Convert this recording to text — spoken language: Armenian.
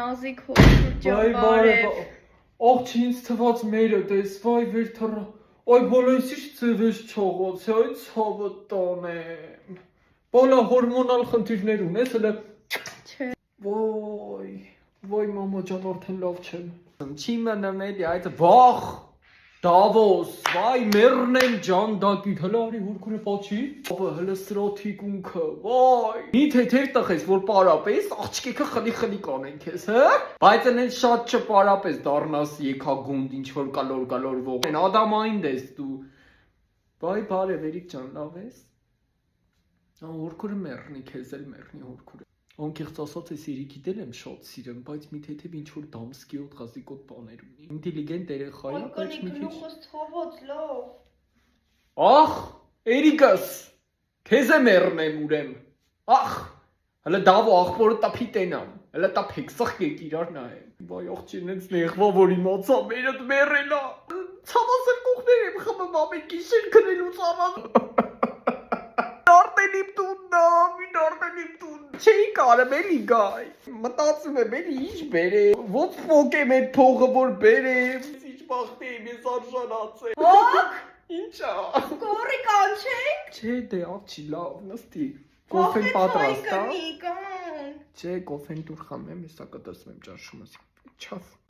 Նազիկ հոր ջաբարև։ Աղջ ինձ թված մերը դես, վայ վեր թռա, այ բոլոյս ինչ ծևես չողոց, այ ցավը տանեմ, բոլա հորմոնալ խնդիրներ ունես, հլը, Չէ։ վայ մամա ջան արդեն լավ չեմ, չի մնամ էլի այդ վախ, Դավոս, վայ մերնեմ ջանդակիտ, հլը արի հորքուրը պաչի, հլը սրոթիկ ունքը, վայ, միթե թեր տխես, որ պարապես, աղջկեքը խլի կանեն քեզ, հը? Բայց են շատ չպարապես դառնաս եկա գունդ, ինչ-որ կալոր ող, են ադամային դես դու, վայ բարև երիկ ջան, լավ ես, հորքուրը մերնի, քեզ էլ մերնի հորքուրը, անկեղծ ասած ես երիքի դել եմ շատ սիրեմ, բայց մի թեթև ինչ-որ դամսկիոտ խազիկոտ բաներ ունի, ինտիլիգենտ երեխա է, բայց մի քիչ գլուխս թողոց լավ։ Ախ, երիկս, քեզ է մեռնեմ ուրեմ, ախ, հլը դավո աղբորը տա փիտենամ, հլը տա փեք սխկեք իրար նայեմ, վայ աղջին ենց նեղվա, որ իմացա մերդ մեռելա, ցավասրկուղներ եմ խմում ամեն գիշեր քնելուց առանց Արտենիմ տուննա, մին արտենիմ տուն Չէի կարեմ էլի գայ Մտածում եմ էլի ինչ բերեմ Ոնց փոկեմ էդ փողը որ բերեմ Ինչ բախտի եմ ես արժանացել Հոք, Ինչա կորի կանչենք։ Չէ դե աղջի լավ նստի Կոֆեն պատրաստ է Կան։ Չէ կոֆեն դուր խմեմ հեսա կտեսնեմ ճաշումս Չավ